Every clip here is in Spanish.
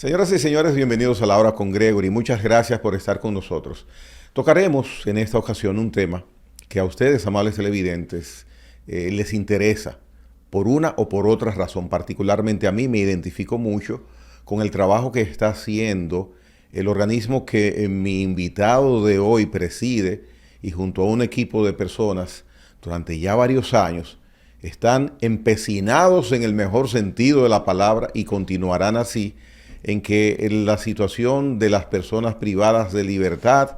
Señoras y señores, bienvenidos a La Hora con Gregory. Muchas gracias por estar con nosotros. Tocaremos en esta ocasión un tema que a ustedes, amables televidentes, les interesa por una o por otra razón. Particularmente a mí me identifico mucho con el trabajo que está haciendo el organismo que mi invitado de hoy preside y junto a un equipo de personas durante ya varios años están empecinados en el mejor sentido de la palabra y continuarán así en que la situación de las personas privadas de libertad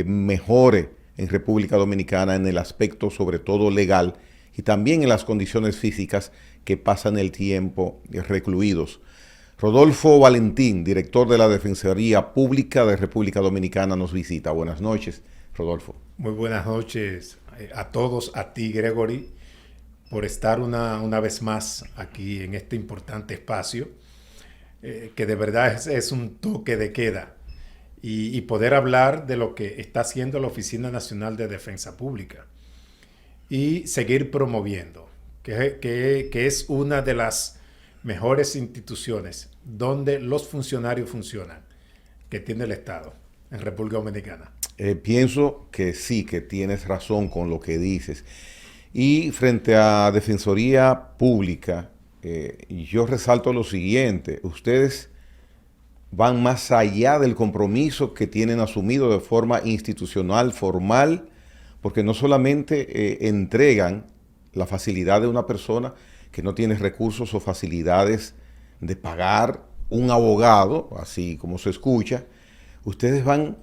mejore en República Dominicana en el aspecto sobre todo legal y también en las condiciones físicas que pasan el tiempo recluidos. Rodolfo Valentín, director de la Defensoría Pública de República Dominicana, nos visita. Buenas noches, Rodolfo. Muy buenas noches a todos, a ti, Gregory, por estar una vez más aquí en este importante espacio, que de verdad es un toque de queda, y poder hablar de lo que está haciendo la Oficina Nacional de Defensa Pública y seguir promoviendo, que es una de las mejores instituciones donde los funcionarios funcionan, que tiene el Estado en República Dominicana. Pienso que sí, que tienes razón con lo que dices. Y frente a Defensoría Pública, yo resalto lo siguiente: ustedes van más allá del compromiso que tienen asumido de forma institucional, formal, porque no solamente entregan la facilidad de una persona que no tiene recursos o facilidades de pagar un abogado, así como se escucha, ustedes van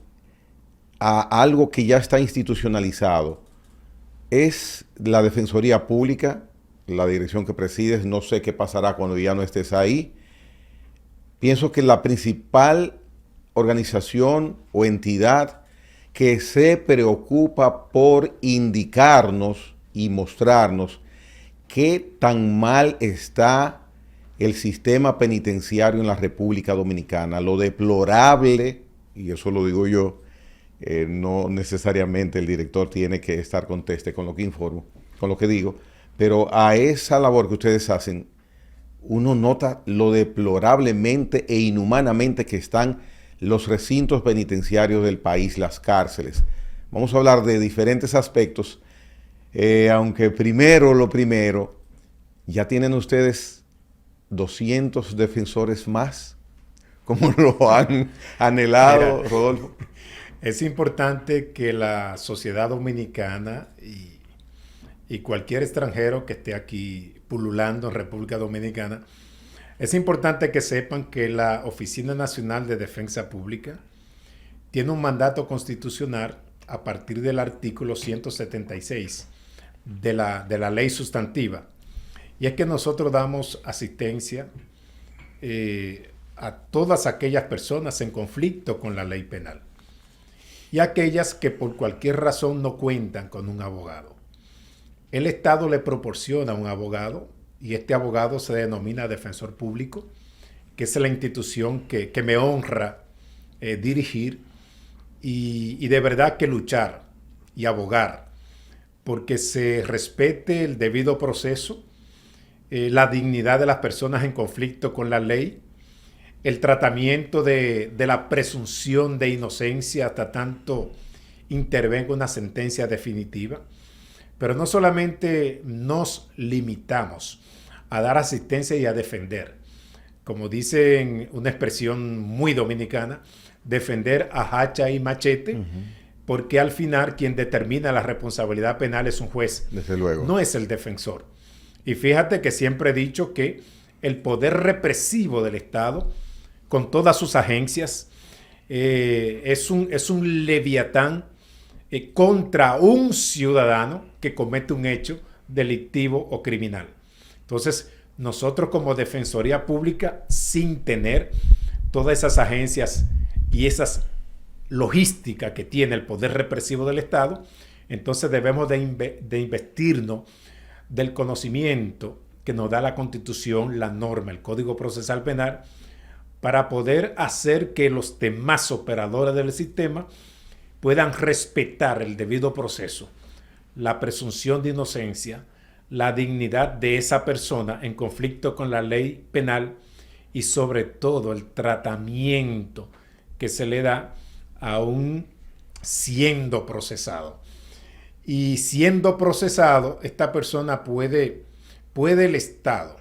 a algo que ya está institucionalizado. Es la Defensoría Pública, la dirección que presides. No sé qué pasará cuando ya no estés ahí. Pienso que la principal organización o entidad que se preocupa por indicarnos y mostrarnos qué tan mal está el sistema penitenciario en la República Dominicana, lo deplorable, y eso lo digo yo, no necesariamente el director tiene que estar conteste con lo que informo, con lo que digo, pero a esa labor que ustedes hacen, uno nota lo deplorablemente e inhumanamente que están los recintos penitenciarios del país, las cárceles. Vamos a hablar de diferentes aspectos, aunque lo primero, ya tienen ustedes 200 defensores más, como lo han anhelado. Mira, Rodolfo. Es importante que la sociedad dominicana y cualquier extranjero que esté aquí pululando en República Dominicana, es importante que sepan que la Oficina Nacional de Defensa Pública tiene un mandato constitucional a partir del artículo 176 de la ley sustantiva. Y es que nosotros damos asistencia a todas aquellas personas en conflicto con la ley penal y aquellas que por cualquier razón no cuentan con un abogado. El Estado le proporciona un abogado y este abogado se denomina defensor público, que es la institución que me honra dirigir y de verdad que luchar y abogar porque se respete el debido proceso, la dignidad de las personas en conflicto con la ley, el tratamiento de la presunción de inocencia hasta tanto intervenga una sentencia definitiva. Pero no solamente nos limitamos a dar asistencia y a defender, como dicen una expresión muy dominicana, defender a hacha y machete, porque al final quien determina la responsabilidad penal es un juez. Desde luego. No es el defensor. Y fíjate que siempre he dicho que el poder represivo del Estado, con todas sus agencias, es un leviatán contra un ciudadano que comete un hecho delictivo o criminal. Entonces, nosotros como Defensoría Pública, sin tener todas esas agencias y esas logísticas que tiene el poder represivo del Estado, entonces debemos de investirnos del conocimiento que nos da la Constitución, la norma, el Código Procesal Penal, para poder hacer que los demás operadores del sistema puedan respetar el debido proceso, la presunción de inocencia, la dignidad de esa persona en conflicto con la ley penal y sobre todo el tratamiento que se le da aún siendo procesado. Y siendo procesado, esta persona puede el Estado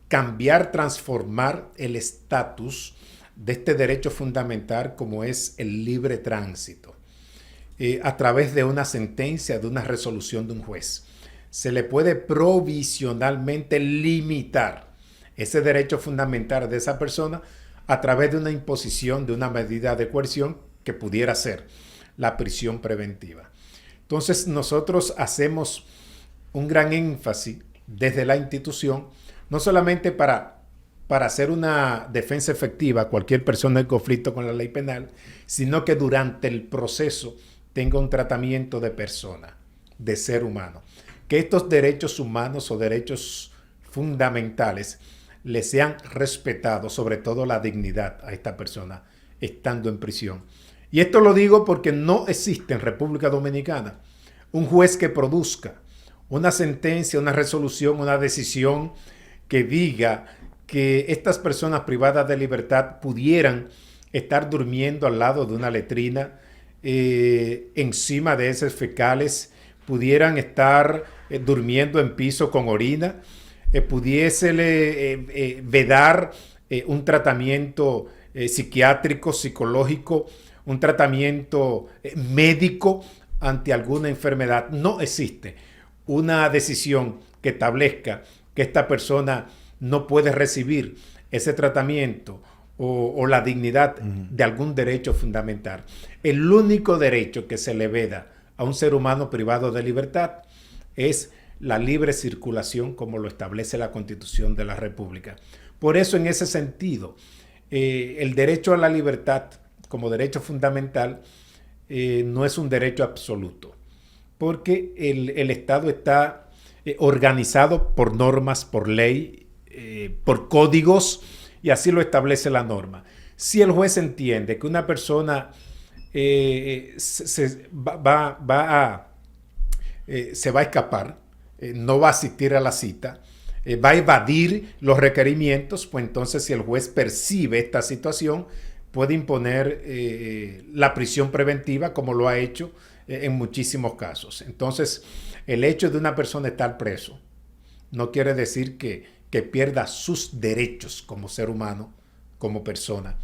cambiar, transformar el estatus de este derecho fundamental como es el libre tránsito a través de una sentencia, de una resolución de un juez. Se le puede provisionalmente limitar ese derecho fundamental de esa persona a través de una imposición de una medida de coerción que pudiera ser la prisión preventiva. Entonces nosotros hacemos un gran énfasis desde la institución, no solamente para hacer una defensa efectiva a cualquier persona en conflicto con la ley penal, sino que durante el proceso tenga un tratamiento de persona, de ser humano. Que estos derechos humanos o derechos fundamentales le sean respetados, sobre todo la dignidad a esta persona estando en prisión. Y esto lo digo porque no existe en República Dominicana un juez que produzca una sentencia, una resolución, una decisión que diga que estas personas privadas de libertad pudieran estar durmiendo al lado de una letrina, encima de heces fecales, pudieran estar durmiendo en piso con orina, pudiésele vedar un tratamiento psiquiátrico, psicológico, un tratamiento médico ante alguna enfermedad. No existe una decisión que establezca que esta persona no puede recibir ese tratamiento o la dignidad de algún derecho fundamental. El único derecho que se le veda a un ser humano privado de libertad es la libre circulación, como lo establece la Constitución de la República. Por eso, en ese sentido, el derecho a la libertad como derecho fundamental no es un derecho absoluto, porque el Estado está organizado por normas, por ley, por códigos, y así lo establece la norma. Si el juez entiende que una persona se va a escapar, no va a asistir a la cita, va a evadir los requerimientos, pues entonces si el juez percibe esta situación, puede imponer la prisión preventiva, como lo ha hecho en muchísimos casos. Entonces, el hecho de una persona estar preso no quiere decir que pierda sus derechos como ser humano, como persona.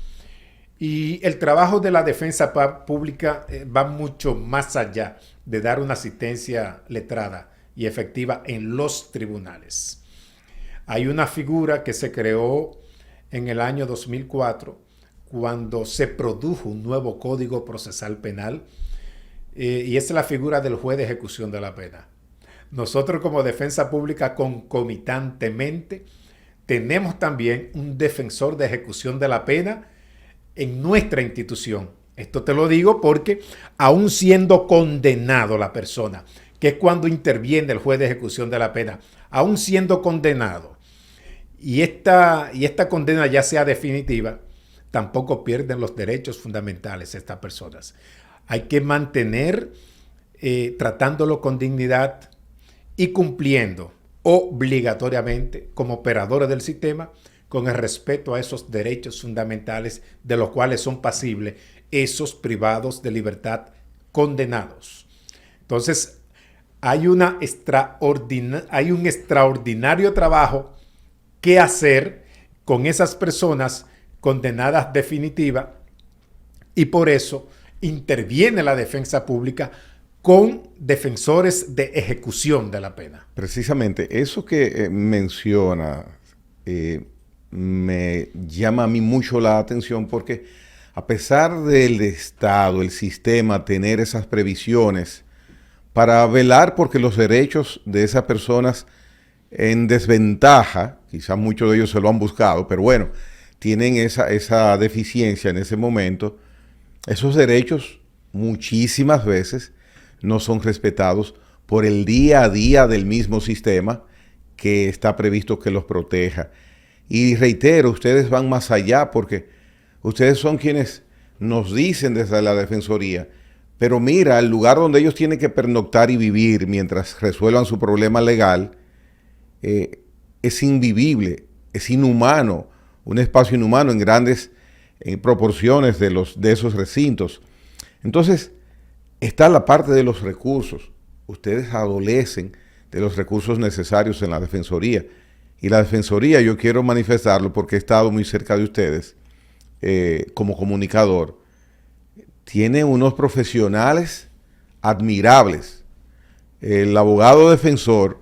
Y el trabajo de la defensa pública va mucho más allá de dar una asistencia letrada y efectiva en los tribunales. Hay una figura que se creó en el año 2004, cuando se produjo un nuevo Código Procesal Penal, y es la figura del juez de ejecución de la pena. Nosotros como defensa pública concomitantemente tenemos también un defensor de ejecución de la pena en nuestra institución. Esto te lo digo porque aún siendo condenado la persona, que es cuando interviene el juez de ejecución de la pena, aún siendo condenado, y esta condena ya sea definitiva, tampoco pierden los derechos fundamentales estas personas. Hay que mantener tratándolo con dignidad y cumpliendo obligatoriamente como operadores del sistema con el respeto a esos derechos fundamentales de los cuales son pasibles esos privados de libertad condenados. Entonces, hay un extraordinario trabajo que hacer con esas personas condenadas definitiva, y por eso interviene la defensa pública con defensores de ejecución de la pena. Precisamente, eso que menciona me llama a mí mucho la atención, porque a pesar del Estado, el sistema, tener esas previsiones para velar porque los derechos de esas personas en desventaja, quizás muchos de ellos se lo han buscado, pero bueno, tienen esa deficiencia en ese momento, esos derechos muchísimas veces no son respetados por el día a día del mismo sistema que está previsto que los proteja. Y reitero, ustedes van más allá porque ustedes son quienes nos dicen desde la Defensoría, pero mira, el lugar donde ellos tienen que pernoctar y vivir mientras resuelvan su problema legal, es invivible, es inhumano, un espacio inhumano en grandes proporciones de esos recintos. Entonces, está la parte de los recursos. Ustedes adolecen de los recursos necesarios en la Defensoría. Y la Defensoría, yo quiero manifestarlo porque he estado muy cerca de ustedes como comunicador, tiene unos profesionales admirables. El abogado defensor,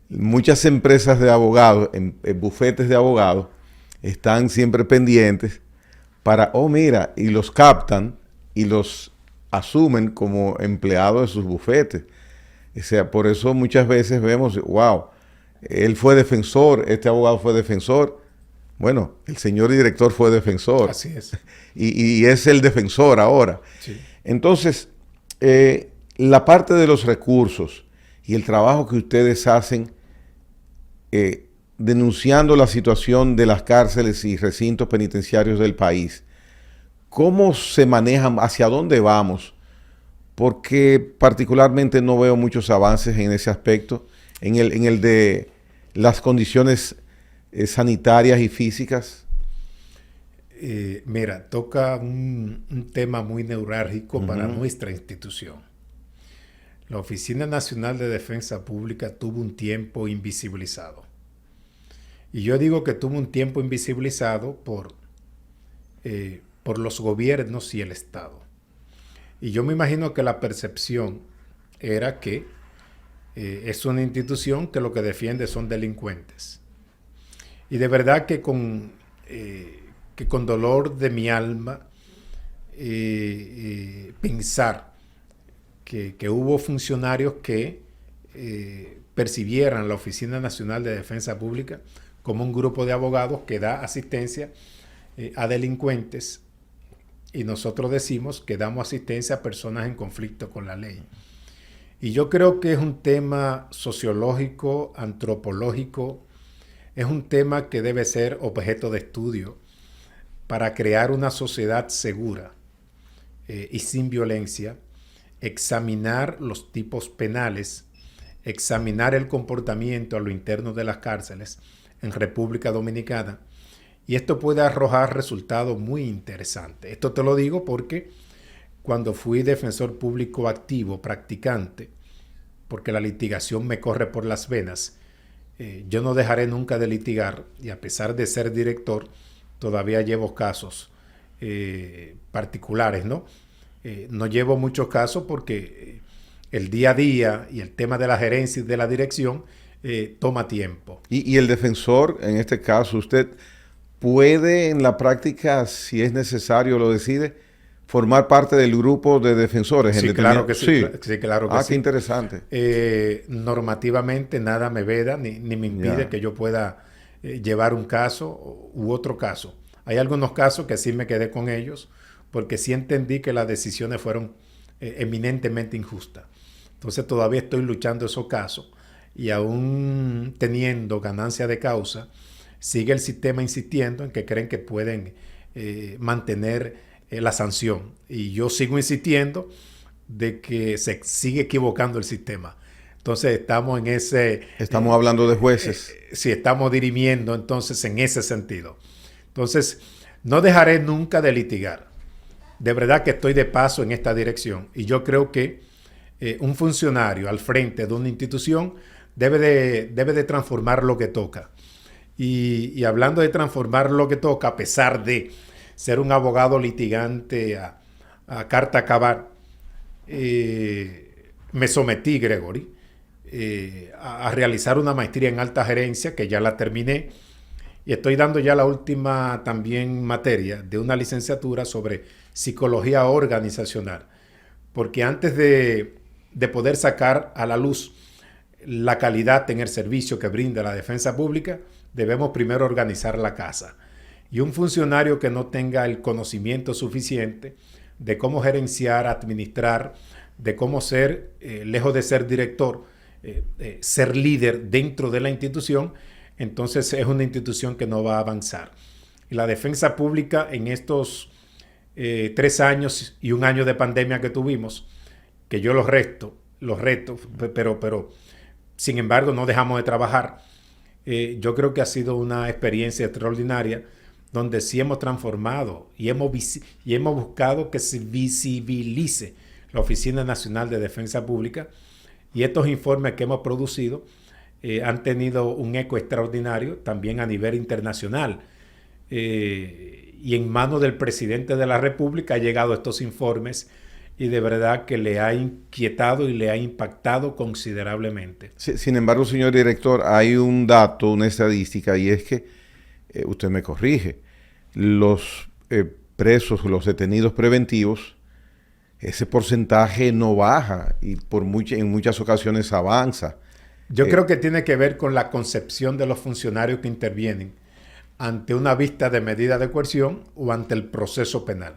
muchas empresas de abogados, en bufetes de abogados, están siempre pendientes para, oh mira, y los captan y los asumen como empleados de sus bufetes. O sea, por eso muchas veces vemos, wow, él fue defensor, este abogado fue defensor. Bueno, el señor director fue defensor. Así es. Y es el defensor ahora. Sí. Entonces, la parte de los recursos y el trabajo que ustedes hacen denunciando la situación de las cárceles y recintos penitenciarios del país, ¿cómo se manejan? ¿Hacia dónde vamos? Porque particularmente no veo muchos avances en ese aspecto, en el de las condiciones sanitarias y físicas. Mira, toca un tema muy neurálgico para nuestra institución. La Oficina Nacional de Defensa Pública tuvo un tiempo invisibilizado. Y yo digo que tuvo un tiempo invisibilizado por los gobiernos y el Estado. Y yo me imagino que la percepción era que es una institución que lo que defiende son delincuentes. Y de verdad que con dolor de mi alma pensar que hubo funcionarios que percibieran la Oficina Nacional de Defensa Pública como un grupo de abogados que da asistencia a delincuentes, y nosotros decimos que damos asistencia a personas en conflicto con la ley. Y yo creo que es un tema sociológico, antropológico, es un tema que debe ser objeto de estudio para crear una sociedad segura y sin violencia, examinar los tipos penales, examinar el comportamiento a lo interno de las cárceles en República Dominicana, y esto puede arrojar resultados muy interesantes. Esto te lo digo porque cuando fui defensor público activo, practicante, porque la litigación me corre por las venas, yo no dejaré nunca de litigar, y a pesar de ser director, todavía llevo casos particulares, ¿no? No llevo muchos casos porque el día a día y el tema de la gerencia y de la dirección toma tiempo. Y el defensor, en este caso, usted puede en la práctica, si es necesario, lo decide, formar parte del grupo de defensores. Sí, claro que sí. Sí, claro que sí. Qué interesante. Normativamente nada me veda ni me impide que yo pueda llevar un caso u otro caso. Hay algunos casos que sí me quedé con ellos porque sí entendí que las decisiones fueron eminentemente injustas. Entonces todavía estoy luchando esos casos, y aún teniendo ganancia de causa, sigue el sistema insistiendo en que creen que pueden mantener la sanción. Y yo sigo insistiendo de que se sigue equivocando el sistema. Entonces estamos en ese... Estamos hablando de jueces. Sí, estamos dirimiendo entonces en ese sentido. Entonces, no dejaré nunca de litigar. De verdad que estoy de paso en esta dirección. Y yo creo que un funcionario al frente de una institución debe de transformar lo que toca. Y hablando de transformar lo que toca, a pesar de ser un abogado litigante a carta cabal, me sometí, Gregory, a realizar una maestría en alta gerencia, que ya la terminé, y estoy dando ya la última también materia de una licenciatura sobre psicología organizacional, porque antes de poder sacar a la luz la calidad en el servicio que brinda la defensa pública, debemos primero organizar la casa. Y un funcionario que no tenga el conocimiento suficiente de cómo gerenciar, administrar, de cómo ser, lejos de ser director, ser líder dentro de la institución, entonces es una institución que no va a avanzar. Y la defensa pública en estos 3 años y un año de pandemia que tuvimos, que yo los reto, pero sin embargo no dejamos de trabajar. yo creo que ha sido una experiencia extraordinaria donde sí hemos transformado y hemos buscado que se visibilice la Oficina Nacional de Defensa Pública, y estos informes que hemos producido han tenido un eco extraordinario también a nivel internacional. Y en manos del presidente de la República ha llegado estos informes y de verdad que le ha inquietado y le ha impactado considerablemente. Sin embargo, señor director, hay un dato, una estadística, y es que, usted me corrige, los presos, los detenidos preventivos, ese porcentaje no baja y en muchas ocasiones avanza. Yo creo que tiene que ver con la concepción de los funcionarios que intervienen ante una vista de medida de coerción o ante el proceso penal.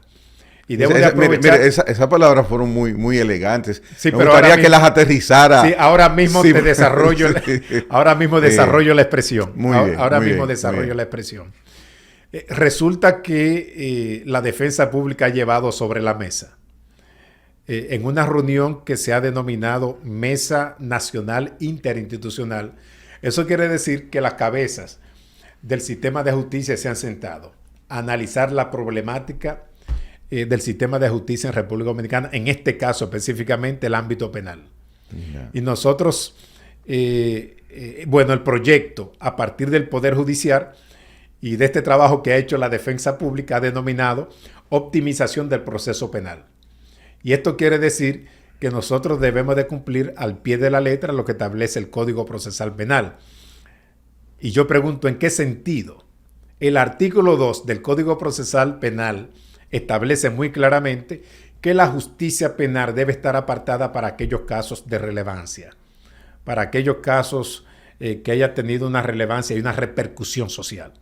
Y debo de aprovechar... Mire, esas palabras fueron muy elegantes. Sí, me pero gustaría mismo, que las aterrizara. Sí, ahora mismo sí, te desarrollo, ahora mismo desarrollo la expresión. Ahora mismo desarrollo la expresión. Resulta que la defensa pública ha llevado sobre la mesa, en una reunión que se ha denominado Mesa Nacional Interinstitucional. Eso quiere decir que las cabezas del sistema de justicia se han sentado a analizar la problemática del sistema de justicia en República Dominicana, en este caso específicamente el ámbito penal. Yeah. Y nosotros, el proyecto a partir del Poder Judicial y de este trabajo que ha hecho la defensa pública ha denominado optimización del proceso penal. Y esto quiere decir que nosotros debemos de cumplir al pie de la letra lo que establece el Código Procesal Penal. Y yo pregunto, ¿en qué sentido? El artículo 2 del Código Procesal Penal establece muy claramente que la justicia penal debe estar apartada para aquellos casos de relevancia, para aquellos casos que haya tenido una relevancia y una repercusión social.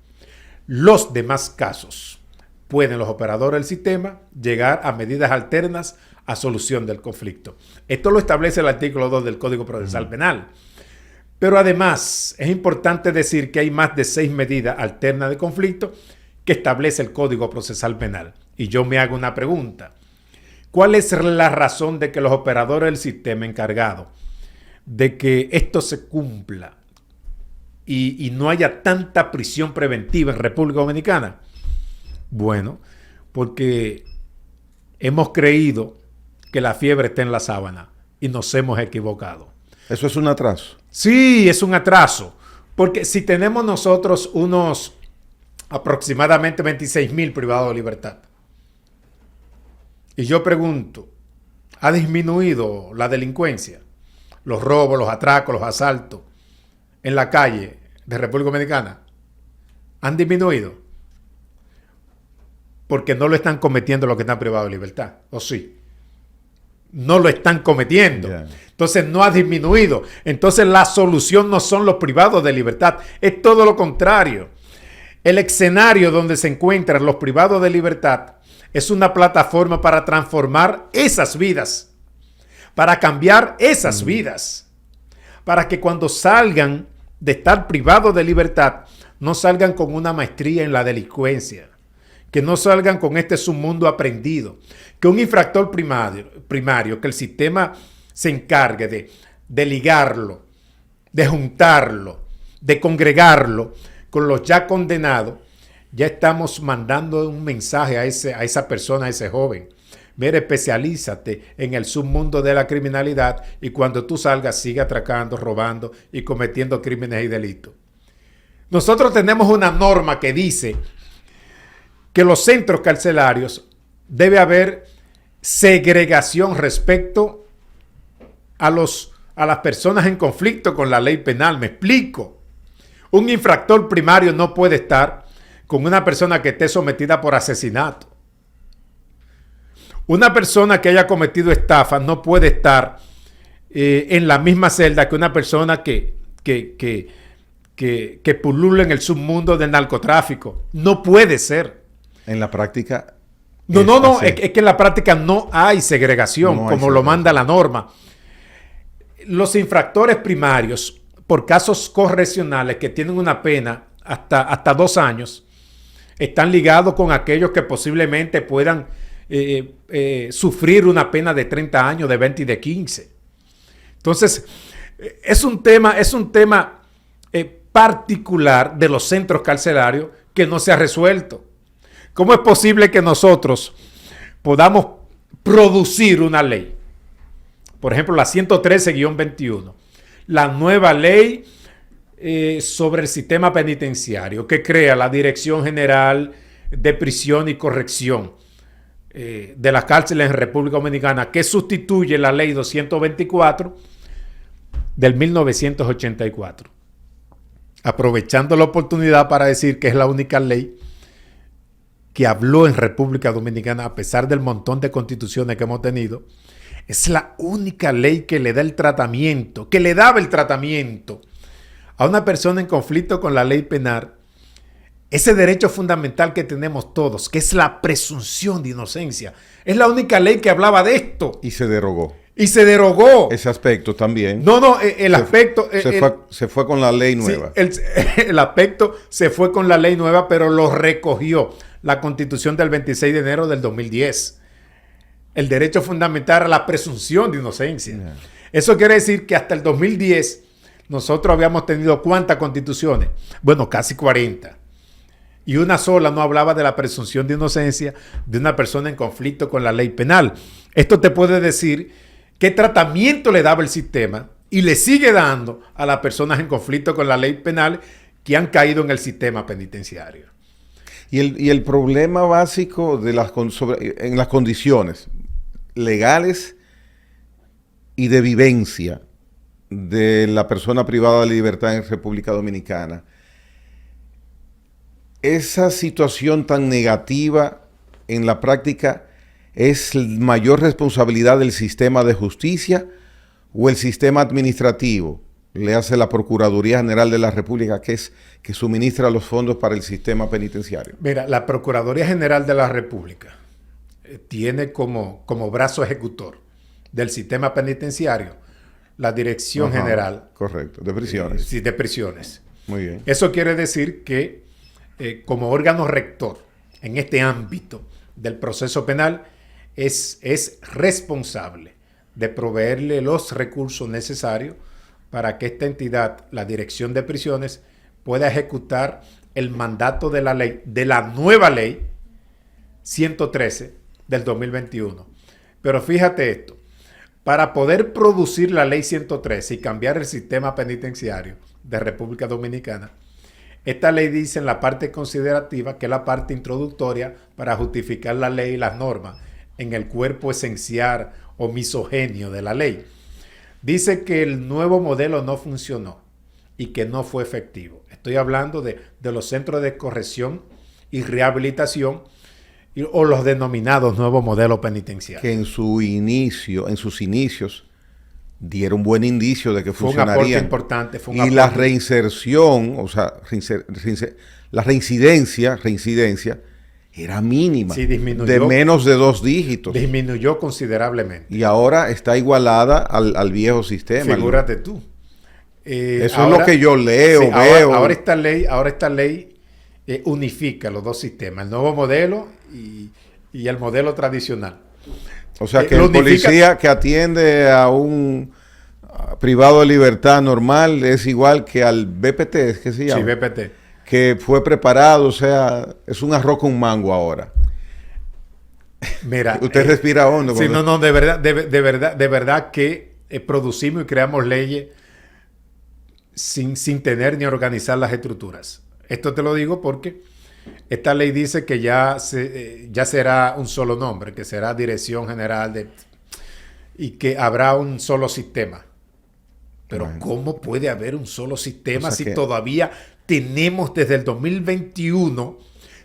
Los demás casos pueden los operadores del sistema llegar a medidas alternas a solución del conflicto. Esto lo establece el artículo 2 del Código Procesal Penal. Pero además es importante decir que hay más de 6 medidas alternas de conflicto que establece el Código Procesal Penal. Y yo me hago una pregunta. ¿Cuál es la razón de que los operadores del sistema encargados de que esto se cumpla y no haya tanta prisión preventiva en República Dominicana? Bueno, porque hemos creído que la fiebre está en la sábana y nos hemos equivocado. ¿Eso es un atraso? Sí, es un atraso. Porque si tenemos nosotros unos aproximadamente 26,000 privados de libertad, y yo pregunto, ¿ha disminuido la delincuencia? Los robos, los atracos, los asaltos en la calle de República Dominicana, ¿han disminuido? Porque no lo están cometiendo los que están privados de libertad, ¿o sí? No lo están cometiendo. Yeah. Entonces no ha disminuido. Entonces la solución no son los privados de libertad, es todo lo contrario. El escenario donde se encuentran los privados de libertad es una plataforma para transformar esas vidas, para cambiar esas vidas, para que cuando salgan de estar privados de libertad, no salgan con una maestría en la delincuencia, que no salgan con este submundo aprendido, que un infractor primario, que el sistema se encargue de ligarlo, de juntarlo, de congregarlo con los ya condenados, ya estamos mandando un mensaje a esa persona, a ese joven. Mira, especialízate en el submundo de la criminalidad y cuando tú salgas sigue atracando, robando y cometiendo crímenes y delitos. Nosotros tenemos una norma que dice que los centros carcelarios debe haber segregación respecto a las personas en conflicto con la ley penal. Me explico. Un infractor primario no puede estar con una persona que esté sometida por asesinato. Una persona que haya cometido estafa no puede estar en la misma celda que una persona que pulula en el submundo del narcotráfico. No puede ser. En la práctica. No. Es que en la práctica no hay segregación, como lo manda la norma. Los infractores primarios, por casos correccionales que tienen una pena hasta 2 años, están ligados con aquellos que posiblemente puedan sufrir una pena de 30 años, de 20 y de 15. Entonces, es un tema particular de los centros carcelarios que no se ha resuelto. ¿Cómo es posible que nosotros podamos producir una ley? Por ejemplo, la 113-21, la nueva ley sobre el sistema penitenciario que crea la Dirección General de Prisión y Corrección de las cárceles en República Dominicana, que sustituye la ley 224 del 1984. Aprovechando la oportunidad para decir que es la única ley que habló en República Dominicana, a pesar del montón de constituciones que hemos tenido, es la única ley que le da el tratamiento, que le daba el tratamiento a una persona en conflicto con la ley penal, ese derecho fundamental que tenemos todos, que es la presunción de inocencia. Es la única ley que hablaba de esto. Y se derogó. Y se derogó. Ese aspecto también. No, el aspecto... Se fue con la ley nueva. Sí, el aspecto se fue con la ley nueva, pero lo recogió la Constitución del 26 de enero del 2010. El derecho fundamental a la presunción de inocencia. Yeah. Eso quiere decir que hasta el 2010 nosotros habíamos tenido ¿cuántas constituciones? Bueno, casi 40. Y una sola no hablaba de la presunción de inocencia de una persona en conflicto con la ley penal. Esto te puede decir qué tratamiento le daba el sistema y le sigue dando a las personas en conflicto con la ley penal que han caído en el sistema penitenciario. Y el problema básico de en las condiciones legales y de vivencia de la persona privada de libertad en República Dominicana, esa situación tan negativa en la práctica es mayor responsabilidad del sistema de justicia o el sistema administrativo, le hace la Procuraduría General de la República, que suministra los fondos para el sistema penitenciario. Mira, la Procuraduría General de la República tiene como brazo ejecutor del sistema penitenciario la Dirección General. Correcto, de prisiones. Sí, de prisiones. Muy bien. Eso quiere decir que como órgano rector en este ámbito del proceso penal es responsable de proveerle los recursos necesarios para que esta entidad, la Dirección de Prisiones, pueda ejecutar el mandato de la ley, de la nueva ley 113 del 2021. Pero fíjate esto, para poder producir la ley 113 y cambiar el sistema penitenciario de República Dominicana, esta ley dice en la parte considerativa, que es la parte introductoria para justificar la ley y las normas en el cuerpo esencial o misogenio de la ley. Dice que el nuevo modelo no funcionó y que no fue efectivo. Estoy hablando de los centros de corrección y rehabilitación o los denominados nuevos modelos penitenciarios. Que en sus inicios dieron buen indicio de que funcionarían. Fue un aporte importante. Y la reinserción, o sea, la reincidencia era mínima. Sí, disminuyó. De menos de 2 dígitos. Disminuyó considerablemente. Y ahora está igualada al viejo sistema. Figúrate tú. Eso es lo que yo leo, sí, veo. Ahora esta ley unifica los dos sistemas, el nuevo modelo y el modelo tradicional. O sea, que el policía que atiende a un privado de libertad normal es igual que al BPT, ¿es que se llama? Sí, BPT. Que fue preparado, o sea, es un arroz con mango ahora. Mira, usted respira hondo. Sí, no, de verdad que producimos y creamos leyes sin tener ni organizar las estructuras. Esto te lo digo porque esta ley dice que ya será un solo nombre, que será Dirección General y que habrá un solo sistema. Pero bueno, ¿cómo puede haber un solo sistema si todavía tenemos desde el 2021,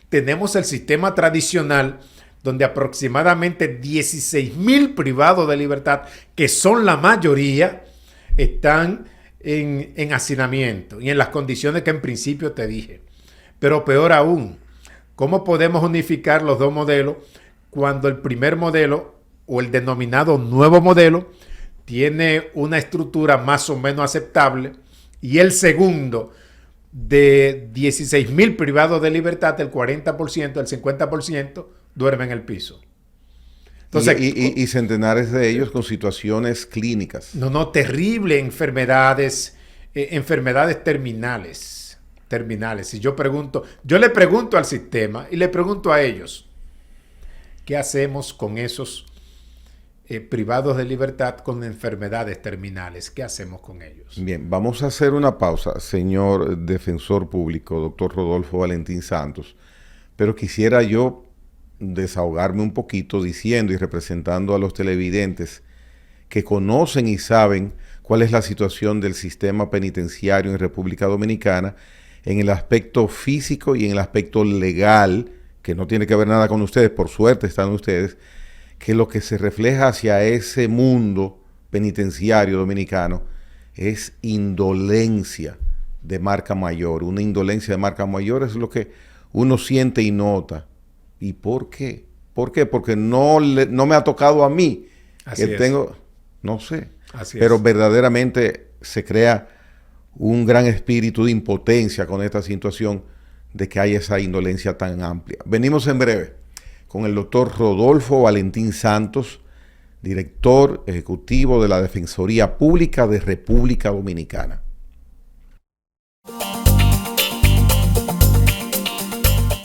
tenemos el sistema tradicional donde aproximadamente 16,000 privados de libertad, que son la mayoría, están en hacinamiento y en las condiciones que en principio te dije? Pero peor aún, ¿cómo podemos unificar los dos modelos cuando el primer modelo o el denominado nuevo modelo tiene una estructura más o menos aceptable y el segundo de 16,000 privados de libertad, el 40%, el 50% duerme en el piso? Entonces, y centenares de ellos con situaciones clínicas. No, terrible, enfermedades terminales. terminales. Y yo le pregunto al sistema y le pregunto a ellos, ¿qué hacemos con esos privados de libertad con enfermedades terminales? ¿Qué hacemos con ellos? Bien, vamos a hacer una pausa, señor defensor público, doctor Rodolfo Valentín Santos, pero quisiera yo desahogarme un poquito diciendo y representando a los televidentes que conocen y saben cuál es la situación del sistema penitenciario en República Dominicana en el aspecto físico y en el aspecto legal, que no tiene que ver nada con ustedes, por suerte están ustedes, que lo que se refleja hacia ese mundo penitenciario dominicano es indolencia de marca mayor. Una indolencia de marca mayor es lo que uno siente y nota. ¿Y por qué? ¿Por qué? Porque no me ha tocado a mí. Así que es. tengo, no sé, Así pero es. verdaderamente se crea un gran espíritu de impotencia con esta situación de que hay esa indolencia tan amplia. Venimos en breve con el doctor Rodolfo Valentín Santos, director ejecutivo de la Defensoría Pública de República Dominicana.